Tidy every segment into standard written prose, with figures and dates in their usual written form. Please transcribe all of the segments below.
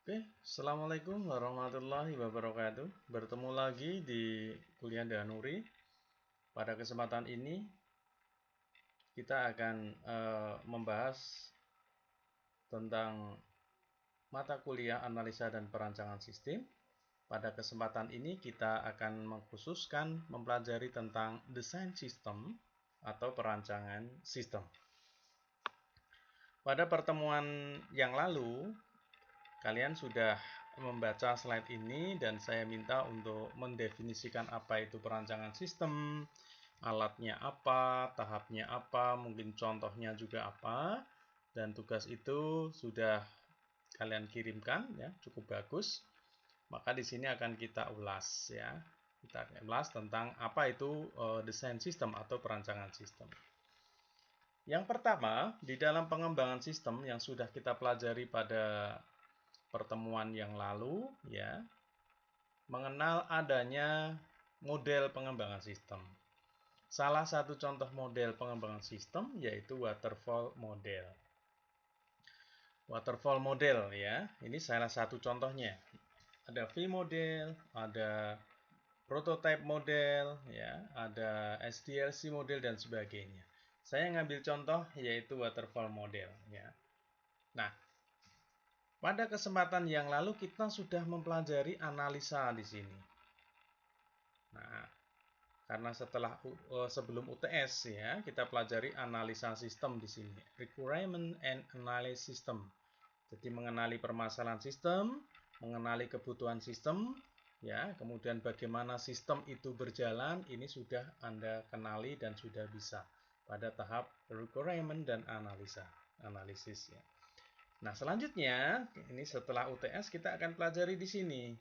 Oke, Assalamualaikum warahmatullahi wabarakatuh. Bertemu lagi di kuliah Danuri. Pada kesempatan ini kita akan membahas tentang mata kuliah analisa dan perancangan sistem. Pada kesempatan ini kita akan mengkhususkan mempelajari tentang desain sistem atau perancangan sistem. Pada pertemuan yang lalu, kalian sudah membaca slide ini dan saya minta untuk mendefinisikan apa itu perancangan sistem, alatnya apa, tahapnya apa, mungkin contohnya juga apa, dan tugas itu sudah kalian kirimkan ya, cukup bagus. Maka di sini akan kita ulas ya. Kita akan ulas tentang apa itu desain sistem atau perancangan sistem. Yang pertama, di dalam pengembangan sistem yang sudah kita pelajari pada pertemuan yang lalu ya, mengenal adanya model pengembangan sistem. Salah satu contoh model pengembangan sistem yaitu waterfall model. Waterfall model ya, ini salah satu contohnya. Ada V model, ada prototype model, ya, ada SDLC model dan sebagainya. Saya ngambil contoh yaitu waterfall model ya. Nah, pada kesempatan yang lalu kita sudah mempelajari analisa di sini. Nah, karena sebelum UTS ya, kita pelajari analisa sistem di sini. Requirement and Analysis System. Jadi mengenali permasalahan sistem, mengenali kebutuhan sistem, ya, kemudian bagaimana sistem itu berjalan, ini sudah Anda kenali dan sudah bisa pada tahap requirement dan analisis ya. Nah, selanjutnya ini setelah UTS kita akan pelajari di sini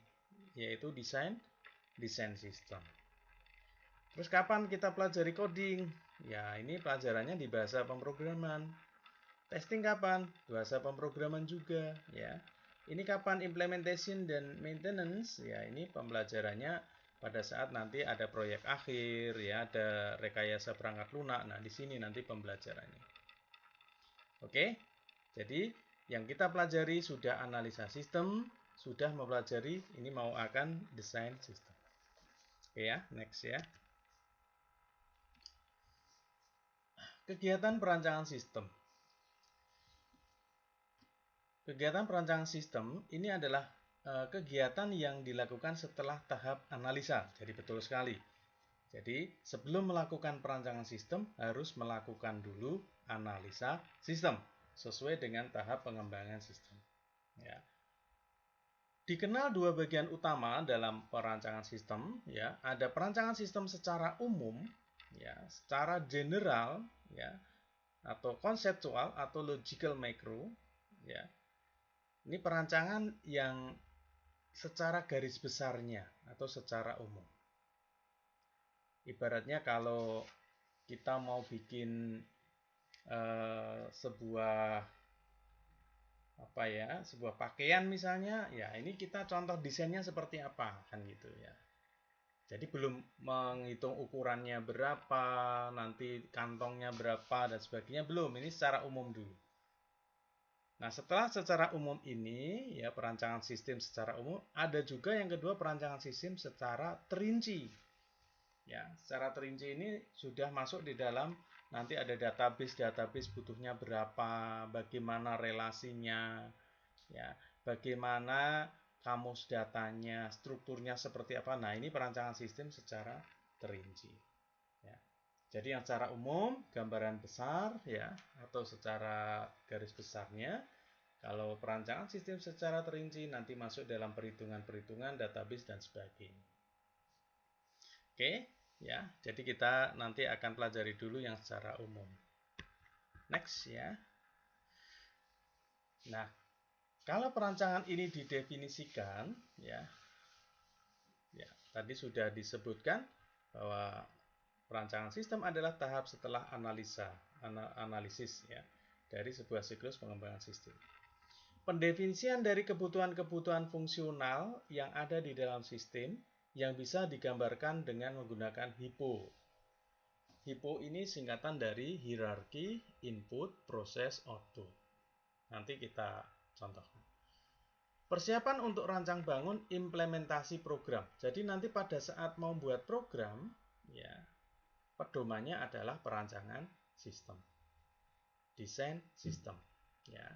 yaitu desain sistem. Terus kapan kita pelajari coding? Ya, ini pelajarannya di bahasa pemrograman. Testing kapan? Bahasa pemrograman juga, ya. Ini kapan implementation dan maintenance? Ya, ini pembelajarannya pada saat nanti ada proyek akhir, ya, ada rekayasa perangkat lunak. Nah, di sini nanti pembelajarannya. Oke. Jadi, yang kita pelajari sudah analisa sistem, sudah mempelajari ini mau akan desain sistem. Oke ya, next ya. Kegiatan perancangan sistem. Kegiatan perancangan sistem ini adalah kegiatan yang dilakukan setelah tahap analisa. Jadi betul sekali. Jadi sebelum melakukan perancangan sistem harus melakukan dulu analisa sistem sesuai dengan tahap pengembangan sistem. Ya. Dikenal dua bagian utama dalam perancangan sistem, ya. Ada perancangan sistem secara umum, ya, secara general, ya, atau konseptual atau logical macro, ya. Ini perancangan yang secara garis besarnya atau secara umum. Ibaratnya kalau kita mau bikin sebuah sebuah pakaian misalnya, ya ini kita contoh desainnya seperti apa kan gitu ya. Jadi belum menghitung ukurannya berapa, nanti kantongnya berapa dan sebagainya belum. Ini secara umum dulu. Nah, setelah secara umum ini, ya perancangan sistem secara umum, ada juga yang kedua perancangan sistem secara terinci. Ya, secara terinci ini sudah masuk di dalam nanti ada database butuhnya berapa, bagaimana relasinya, ya, bagaimana kamus datanya, strukturnya seperti apa. Nah, ini perancangan sistem secara terinci. Ya. Jadi yang secara umum gambaran besar ya atau secara garis besarnya. Kalau perancangan sistem secara terinci nanti masuk dalam perhitungan-perhitungan database dan sebagainya. Oke, ya. Jadi kita nanti akan pelajari dulu yang secara umum. Next ya. Nah, kalau perancangan ini didefinisikan ya. Ya, tadi sudah disebutkan bahwa perancangan sistem adalah tahap setelah analisis ya dari sebuah siklus pengembangan sistem. Pendefinisian dari kebutuhan-kebutuhan fungsional yang ada di dalam sistem yang bisa digambarkan dengan menggunakan HIPO. HIPO ini singkatan dari hierarki, input, proses, output. Nanti kita contohkan. Persiapan untuk rancang bangun implementasi program. Jadi nanti pada saat mau buat program, ya, pedomannya adalah perancangan sistem. Desain sistem, ya.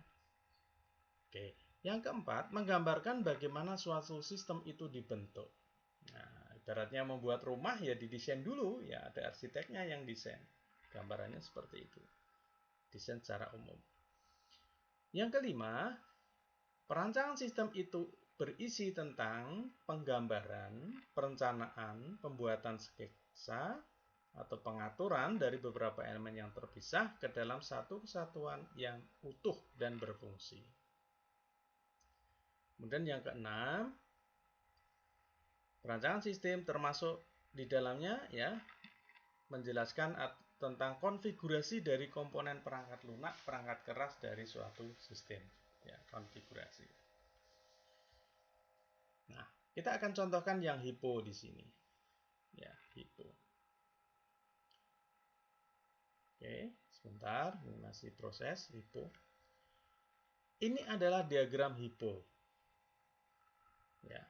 Oke. Yang keempat, menggambarkan bagaimana suatu sistem itu dibentuk. Nah, ibaratnya membuat rumah ya didesain dulu, ya ada arsiteknya yang desain. Gambarannya seperti itu. Desain secara umum. Yang kelima, perancangan sistem itu berisi tentang penggambaran, perencanaan, pembuatan sketsa, atau pengaturan dari beberapa elemen yang terpisah ke dalam satu kesatuan yang utuh dan berfungsi. Kemudian yang keenam, perancangan sistem termasuk di dalamnya ya menjelaskan tentang konfigurasi dari komponen perangkat lunak, perangkat keras dari suatu sistem. Ya, konfigurasi. Nah, kita akan contohkan yang HIPPO di sini. Ya, HIPPO. Oke, sebentar, ini masih proses HIPPO. Ini adalah diagram HIPPO. Ya.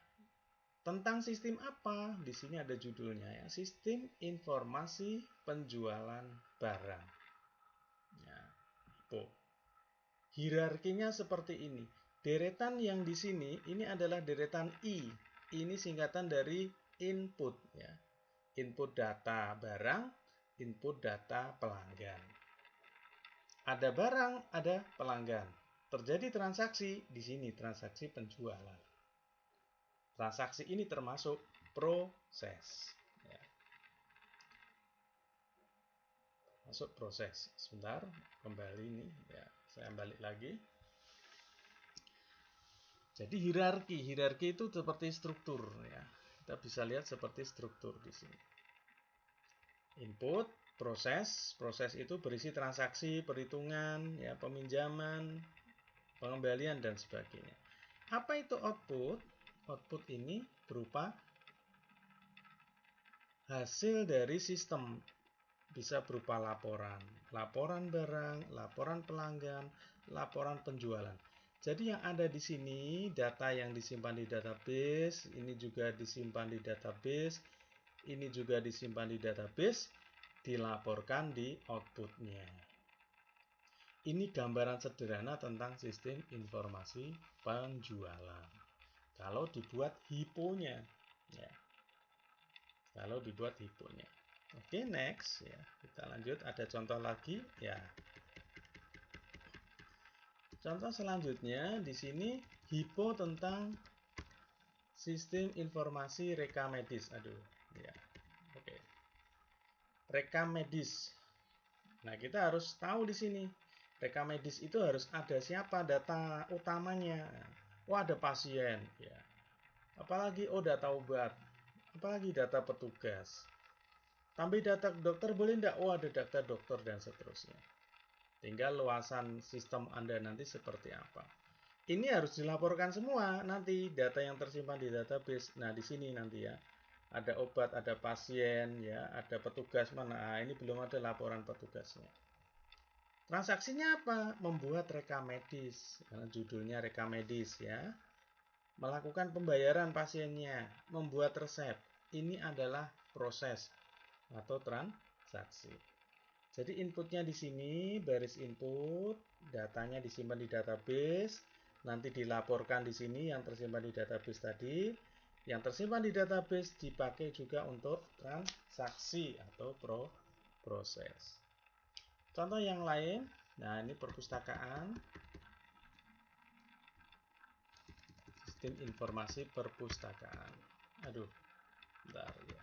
Tentang sistem apa? Di sini ada judulnya ya, Sistem Informasi Penjualan Barang. Ya, HIPPO. Hierarkinya seperti ini. Deretan yang di sini ini adalah deretan I. Ini singkatan dari input ya. Input data barang, input data pelanggan. Ada barang, ada pelanggan. Terjadi transaksi di sini, transaksi penjualan. Transaksi ini termasuk proses. Ya. Masuk proses. Sebentar, kembali ini ya. Saya balik lagi. Jadi hierarki itu seperti struktur ya. Kita bisa lihat seperti struktur di sini. Input, proses itu berisi transaksi, perhitungan, ya, peminjaman, pengembalian dan sebagainya. Apa itu output? Output ini berupa hasil dari sistem. Bisa berupa laporan barang, laporan pelanggan, laporan penjualan. Jadi yang ada di sini data yang disimpan di database, ini juga disimpan di database, ini juga disimpan di database, dilaporkan di outputnya. Ini gambaran sederhana tentang sistem informasi penjualan. Kalau dibuat HIPPO-nya, ya. Kalau dibuat HIPPO-nya. Oke, next ya. Kita lanjut, ada contoh lagi ya. Contoh selanjutnya di sini HIPPO tentang sistem informasi rekam medis. Aduh, ya. Oke. Rekam medis. Nah, kita harus tahu di sini. Rekam medis itu harus ada siapa data utamanya. Oh, ada pasien ya. Apalagi data obat. Apalagi data petugas. Tambah data dokter boleh enggak? Oh, ada data dokter dan seterusnya. Tinggal luasan sistem Anda nanti seperti apa. Ini harus dilaporkan semua nanti data yang tersimpan di database. Nah, di sini nanti ya. Ada obat, ada pasien, ya, ada petugas mana. Nah, ini belum ada laporan petugasnya. Transaksinya apa? Membuat rekam medis. Karena judulnya rekam medis ya. Melakukan pembayaran pasiennya, membuat resep. Ini adalah proses atau transaksi. Jadi inputnya di sini, baris input, datanya disimpan di database, nanti dilaporkan di sini yang tersimpan di database tadi. Yang tersimpan di database dipakai juga untuk transaksi atau proses. Contoh yang lain, nah ini perpustakaan. Sistem informasi perpustakaan. Aduh, bentar ya.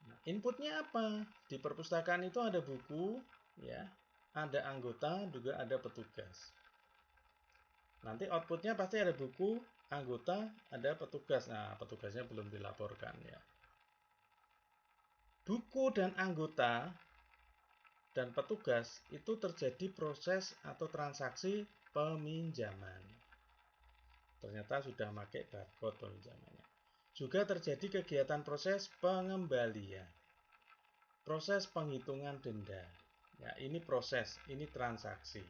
Nah, inputnya apa? Di perpustakaan itu ada buku, ya, ada anggota, juga ada petugas. Nanti outputnya pasti ada buku, anggota, ada petugas. Nah, petugasnya belum dilaporkan ya. Buku dan anggota dan petugas itu terjadi proses atau transaksi peminjaman. Ternyata sudah pakai barcode peminjamannya. Juga terjadi kegiatan proses pengembalian. Proses penghitungan denda. Ya, ini proses, ini transaksi.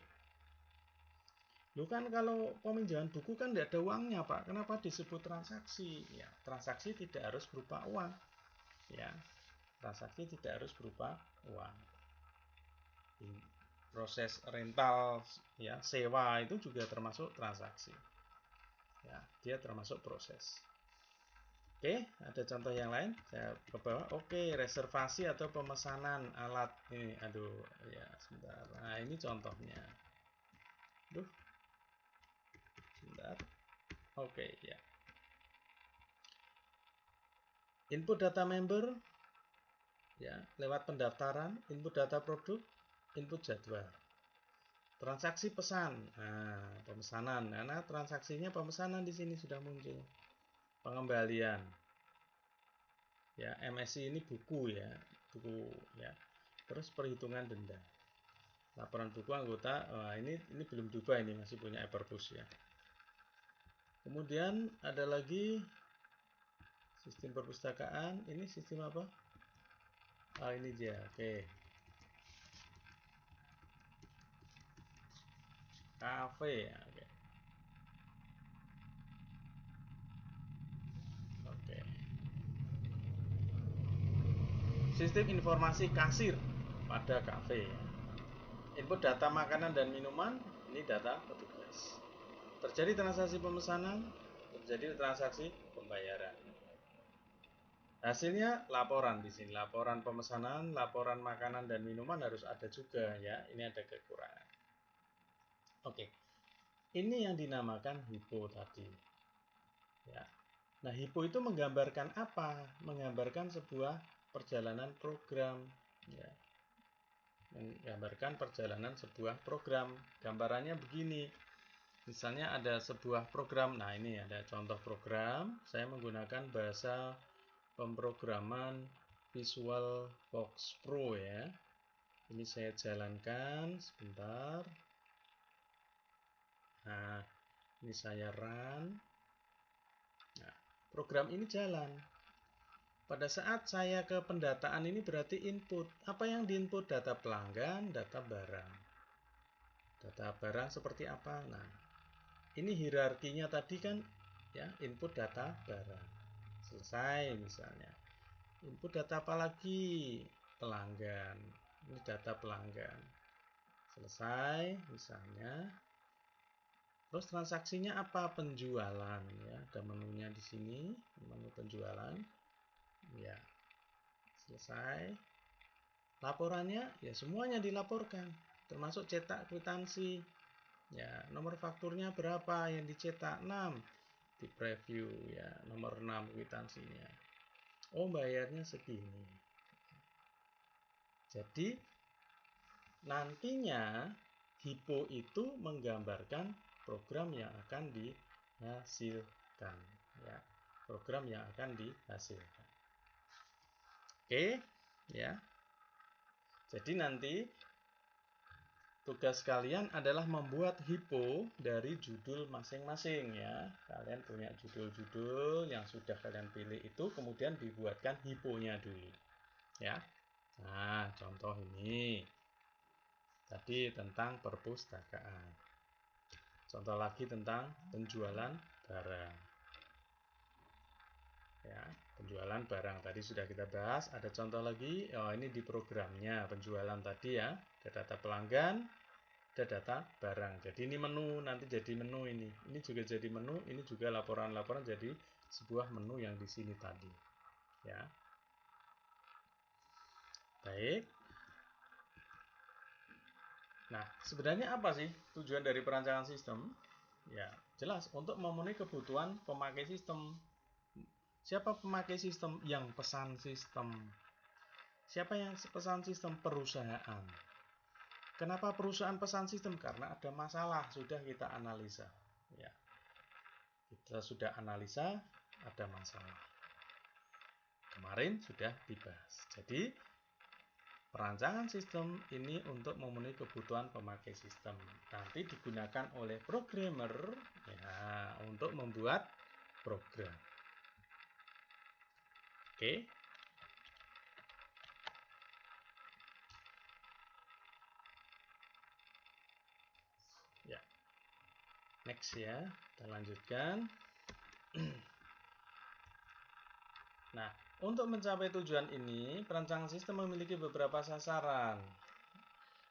Lu kan kalau peminjaman buku kan tidak ada uangnya, Pak. Kenapa disebut transaksi? Ya, transaksi tidak harus berupa uang. Ya, transaksi tidak harus berupa uang. Proses rental, ya, sewa itu juga termasuk transaksi. Ya, dia termasuk proses. Oke, ada contoh yang lain. Saya ke bawah. Oke, reservasi atau pemesanan alat ini. Aduh, ya sebentar. Nah, ini contohnya. Duh, sebentar. Oke, ya. Input data member, ya, lewat pendaftaran, input data produk, input jadwal. Transaksi pesan, nah, pemesanan. Karena transaksinya pemesanan di sini sudah muncul. Pengembalian. Ya, MSI ini buku ya, buku ya. Terus perhitungan denda. Laporan buku anggota, ini belum diubah, ini masih punya Everboost ya. Kemudian ada lagi sistem perpustakaan. Ini sistem apa? Ini dia. Oke. Cafe ya. Oke. Oke. Sistem informasi kasir pada kafe. Input data makanan dan minuman, ini data petugas. Terjadi transaksi pemesanan, terjadi transaksi pembayaran. Hasilnya laporan di sini, laporan pemesanan, laporan makanan dan minuman harus ada juga ya. Ini ada kekurangan. Oke. Ini yang dinamakan HIPO tadi. Ya. Nah, HIPO itu menggambarkan apa? Menggambarkan sebuah perjalanan program, ya. Menggambarkan perjalanan sebuah program. Gambarannya begini. Misalnya ada sebuah program. Nah, ini ada contoh program. Saya menggunakan bahasa pemrograman Visual Fox Pro ya. Ini saya jalankan sebentar. Nah, ini saya run. Nah, program ini jalan. Pada saat saya ke pendataan ini berarti input. Apa yang diinput? Data pelanggan, data barang. Data barang seperti apa? Nah, ini hierarkinya tadi kan ya, input data barang. Selesai misalnya. Input data apa lagi? Pelanggan. Ini data pelanggan. Selesai misalnya. Terus transaksinya apa? Penjualan ya. Ada menunya di sini, menu penjualan. Ya. Selesai. Laporannya ya semuanya dilaporkan, termasuk cetak kwitansi. Ya, nomor fakturnya berapa yang dicetak? 6. Di preview ya, nomor 6 kwitansinya. Oh, bayarnya segini. Jadi nantinya HIPO itu menggambarkan program yang akan dihasilkan ya. Program yang akan dihasilkan. Oke, ya. Jadi nanti tugas kalian adalah membuat HIPO dari judul masing-masing ya. Kalian punya judul-judul yang sudah kalian pilih itu, kemudian dibuatkan HIPO-nya dulu. Ya. Nah, contoh ini. Tadi tentang perpustakaan. Contoh lagi tentang penjualan barang. Ya, penjualan barang tadi sudah kita bahas. Ada contoh lagi. Oh, ini di programnya penjualan tadi ya. Ada data pelanggan, ada data barang. Jadi ini menu, nanti jadi menu ini. Ini juga jadi menu, ini juga laporan-laporan jadi sebuah menu yang di sini tadi. Ya. Baik. Nah, sebenarnya apa sih tujuan dari perancangan sistem? Ya, jelas untuk memenuhi kebutuhan pemakai sistem. Siapa pemakai sistem? Yang pesan sistem. Siapa yang pesan sistem? Perusahaan. Kenapa perusahaan pesan sistem? Karena ada masalah, sudah kita analisa. Ya. Kita sudah analisa, ada masalah. Kemarin sudah dibahas. Jadi, perancangan sistem ini untuk memenuhi kebutuhan pemakai sistem. Nanti digunakan oleh programmer ya, untuk membuat program. Oke. Ya. Next ya, kita lanjutkan. Nah, untuk mencapai tujuan ini, perancangan sistem memiliki beberapa sasaran.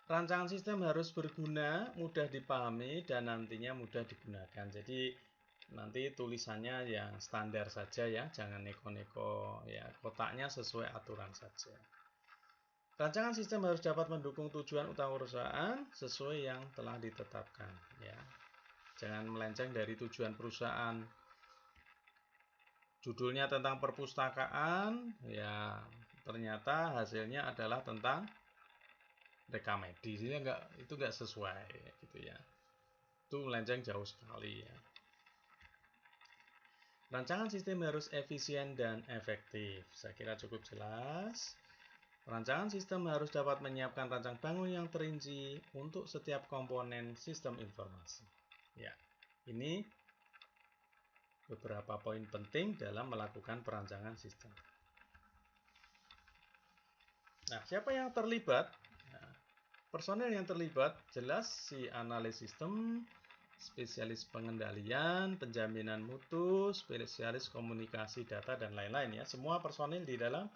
Rancangan sistem harus berguna, mudah dipahami, dan nantinya mudah digunakan. Jadi nanti tulisannya yang standar saja ya, jangan neko-neko ya, kotaknya sesuai aturan saja. Rancangan sistem harus dapat mendukung tujuan utama perusahaan sesuai yang telah ditetapkan ya. Jangan melenceng dari tujuan perusahaan. Judulnya tentang perpustakaan, ya ternyata hasilnya adalah tentang rekam medis. Itu enggak sesuai gitu ya. Itu melenceng jauh sekali ya. Rancangan sistem harus efisien dan efektif. Saya kira cukup jelas. Rancangan sistem harus dapat menyiapkan rancang bangun yang terinci untuk setiap komponen sistem informasi. Ya, ini beberapa poin penting dalam melakukan perancangan sistem. Nah, siapa yang terlibat? Nah, personel yang terlibat jelas si analis sistem, spesialis pengendalian, penjaminan mutu, spesialis komunikasi data, dan lain-lain ya. Semua personil di dalam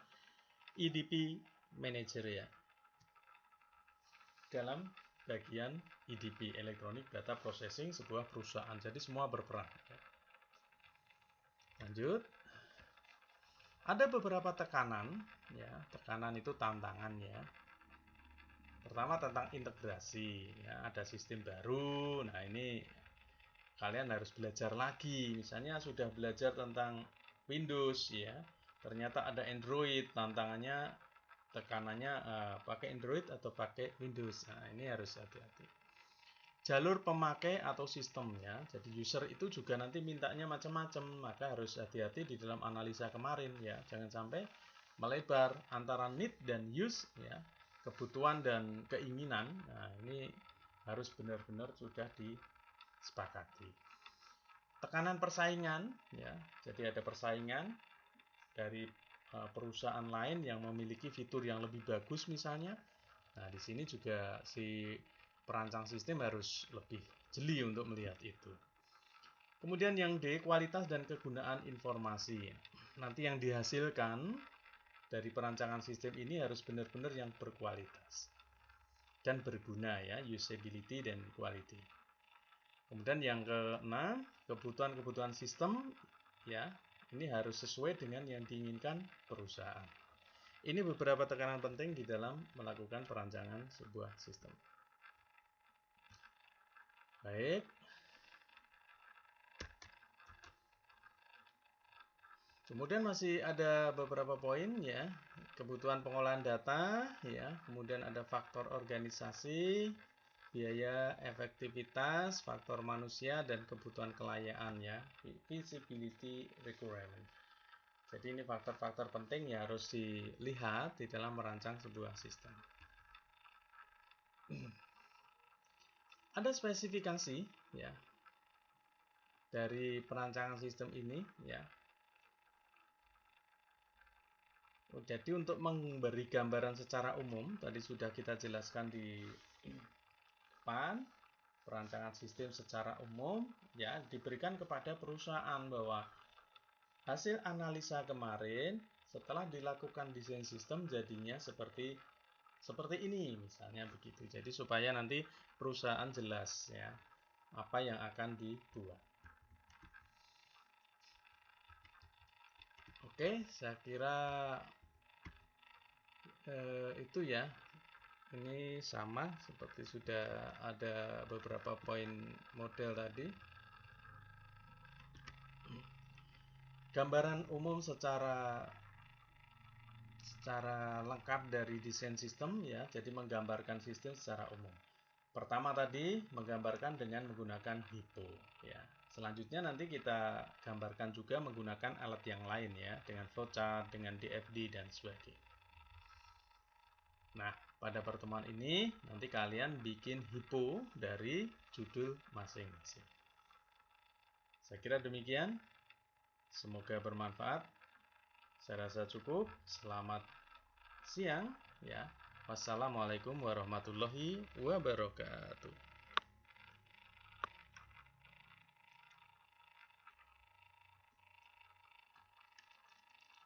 EDP Manager ya. Dalam bagian EDP, Electronic Data Processing, sebuah perusahaan. Jadi semua berperan. Lanjut. Ada beberapa tekanan ya. Tekanan itu tantangan ya. Pertama tentang integrasi ya, ada sistem baru. Nah, ini kalian harus belajar lagi. Misalnya sudah belajar tentang Windows ya. Ternyata ada Android, tantangannya tekanannya pakai Android atau pakai Windows. Nah, ini harus hati-hati. Jalur pemakai atau sistemnya. Jadi user itu juga nanti mintanya macam-macam, maka harus hati-hati di dalam analisa kemarin ya. Jangan sampai melebar antara need dan use ya, kebutuhan dan keinginan. Nah, ini harus benar-benar sudah disepakati. Tekanan persaingan ya. Jadi ada persaingan dari perusahaan lain yang memiliki fitur yang lebih bagus misalnya. Nah, di sini juga si perancang sistem harus lebih jeli untuk melihat itu. Kemudian yang D, kualitas dan kegunaan informasi. Nanti yang dihasilkan dari perancangan sistem ini harus benar-benar yang berkualitas dan berguna ya, usability dan quality. Kemudian yang keenam, kebutuhan-kebutuhan sistem ya, ini harus sesuai dengan yang diinginkan perusahaan. Ini beberapa tekanan penting di dalam melakukan perancangan sebuah sistem. Baik. Kemudian masih ada beberapa poin ya. Kebutuhan pengolahan data ya, kemudian ada faktor organisasi, biaya, efektivitas, faktor manusia, dan kebutuhan kelayaan ya, feasibility requirement. Jadi ini faktor-faktor penting yang harus dilihat di dalam merancang sebuah sistem. Ada spesifikasi ya dari perancangan sistem ini ya. Jadi untuk memberi gambaran secara umum, tadi sudah kita jelaskan di depan, perancangan sistem secara umum ya diberikan kepada perusahaan bahwa hasil analisa kemarin setelah dilakukan desain sistem jadinya seperti ini misalnya begitu. Jadi supaya nanti perusahaan jelas ya apa yang akan dibuat. Oke, saya kira itu ya. Ini sama seperti sudah ada beberapa poin model tadi. Gambaran umum secara lengkap dari desain sistem ya. Jadi menggambarkan sistem secara umum. Pertama tadi menggambarkan dengan menggunakan HIPPO ya. Selanjutnya nanti kita gambarkan juga menggunakan alat yang lain ya, dengan flowchart, dengan DFD dan sebagainya. Nah, pada pertemuan ini nanti kalian bikin HIPPO dari judul masing-masing. Saya kira demikian. Semoga bermanfaat. Saya rasa cukup. Selamat siang ya. Wassalamualaikum warahmatullahi wabarakatuh.